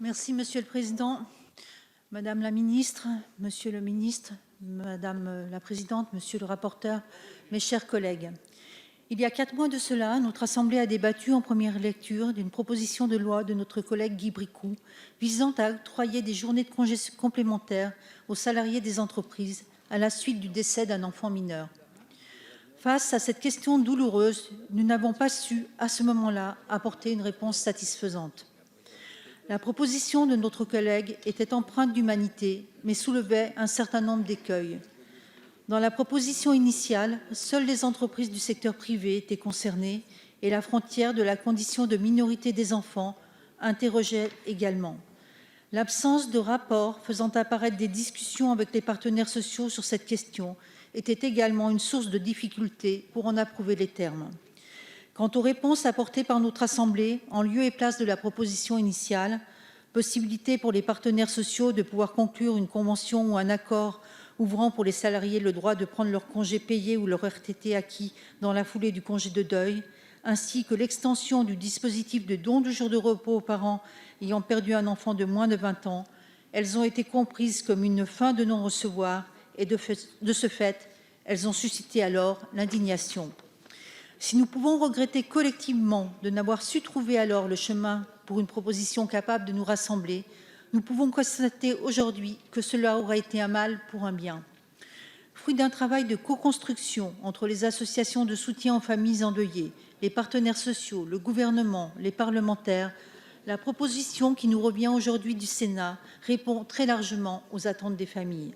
Merci, Monsieur le Président. Madame la Ministre, Monsieur le Ministre, Madame la Présidente, Monsieur le rapporteur, mes chers collègues. Il y a 4 mois de cela, notre Assemblée a débattu en première lecture d'une proposition de loi de notre collègue Guy Bricout visant à octroyer des journées de congés complémentaires aux salariés des entreprises à la suite du décès d'un enfant mineur. Face à cette question douloureuse, nous n'avons pas su, à ce moment-là, apporter une réponse satisfaisante. La proposition de notre collègue était empreinte d'humanité, mais soulevait un certain nombre d'écueils. Dans la proposition initiale, seules les entreprises du secteur privé étaient concernées et la frontière de la condition de minorité des enfants interrogeait également. L'absence de rapport faisant apparaître des discussions avec les partenaires sociaux sur cette question était également une source de difficulté pour en approuver les termes. Quant aux réponses apportées par notre Assemblée, en lieu et place de la proposition initiale, possibilité pour les partenaires sociaux de pouvoir conclure une convention ou un accord ouvrant pour les salariés le droit de prendre leur congé payé ou leur RTT acquis dans la foulée du congé de deuil, ainsi que l'extension du dispositif de don de jours de repos aux parents ayant perdu un enfant de moins de 20 ans, elles ont été comprises comme une fin de non-recevoir et de ce fait, elles ont suscité alors l'indignation. Si nous pouvons regretter collectivement de n'avoir su trouver alors le chemin pour une proposition capable de nous rassembler, nous pouvons constater aujourd'hui que cela aura été un mal pour un bien. Fruit d'un travail de co-construction entre les associations de soutien aux familles endeuillées, les partenaires sociaux, le gouvernement, les parlementaires, la proposition qui nous revient aujourd'hui du Sénat répond très largement aux attentes des familles.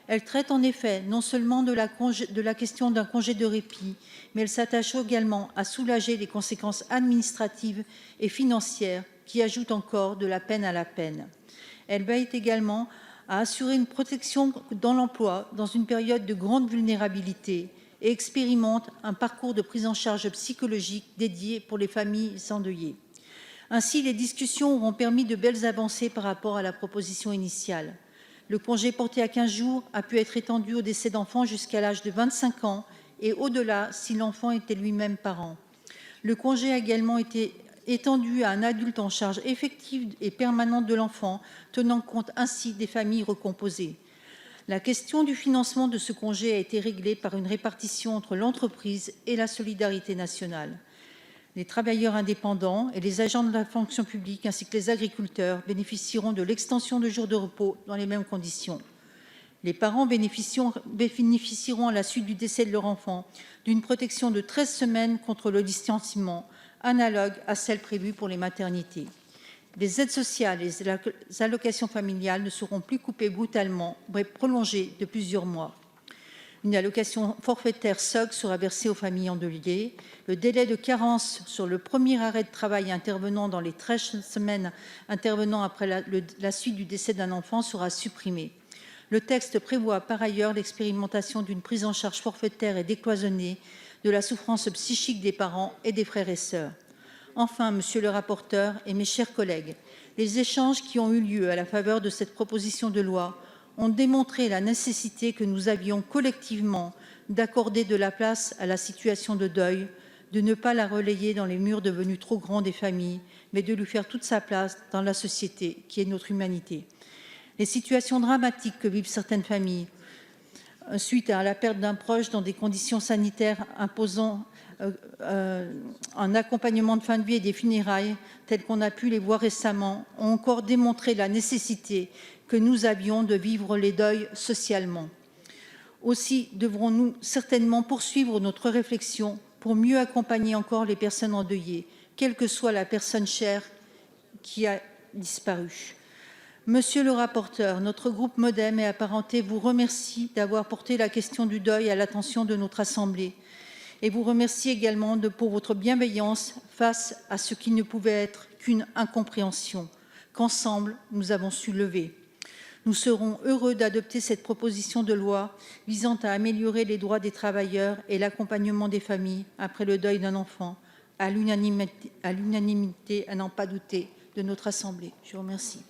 Elle traite en effet non seulement de la question d'un congé de répit, mais elle s'attache également à soulager les conséquences administratives et financières qui ajoutent encore de la peine à la peine. Elle veille également à assurer une protection dans l'emploi dans une période de grande vulnérabilité et expérimente un parcours de prise en charge psychologique dédié pour les familles endeuillées. Ainsi, les discussions auront permis de belles avancées par rapport à la proposition initiale. Le congé porté à 15 jours a pu être étendu au décès d'enfants jusqu'à l'âge de 25 ans et au-delà si l'enfant était lui-même parent. Le congé a également été étendu à un adulte en charge effective et permanente de l'enfant, tenant compte ainsi des familles recomposées. La question du financement de ce congé a été réglée par une répartition entre l'entreprise et la solidarité nationale. Les travailleurs indépendants et les agents de la fonction publique ainsi que les agriculteurs bénéficieront de l'extension de jours de repos dans les mêmes conditions. Les parents bénéficieront à la suite du décès de leur enfant d'une protection de 13 semaines contre le licenciement, analogue à celle prévue pour les maternités. Les aides sociales et les allocations familiales ne seront plus coupées brutalement, mais prolongées de plusieurs mois. Une allocation forfaitaire SOG sera versée aux familles endeuillées. Le délai de carence sur le premier arrêt de travail intervenant dans les 13 semaines intervenant après la suite du décès d'un enfant sera supprimé. Le texte prévoit par ailleurs l'expérimentation d'une prise en charge forfaitaire et décloisonnée de la souffrance psychique des parents et des frères et sœurs. Enfin, monsieur le rapporteur et mes chers collègues, les échanges qui ont eu lieu à la faveur de cette proposition de loi ont démontré la nécessité que nous avions collectivement d'accorder de la place à la situation de deuil, de ne pas la relayer dans les murs devenus trop grands des familles, mais de lui faire toute sa place dans la société qui est notre humanité. Les situations dramatiques que vivent certaines familles suite à la perte d'un proche dans des conditions sanitaires imposant un accompagnement de fin de vie et des funérailles, tels qu'on a pu les voir récemment, ont encore démontré la nécessité que nous avions de vivre les deuils socialement. Aussi devrons-nous certainement poursuivre notre réflexion pour mieux accompagner encore les personnes endeuillées, quelle que soit la personne chère qui a disparu. Monsieur le rapporteur, notre groupe MoDem et apparentés vous remercie d'avoir porté la question du deuil à l'attention de notre Assemblée et vous remercie également pour votre bienveillance face à ce qui ne pouvait être qu'une incompréhension, qu'ensemble nous avons su lever. Nous serons heureux d'adopter cette proposition de loi visant à améliorer les droits des travailleurs et l'accompagnement des familles après le deuil d'un enfant, à l'unanimité, à n'en pas douter, de notre Assemblée. Je vous remercie.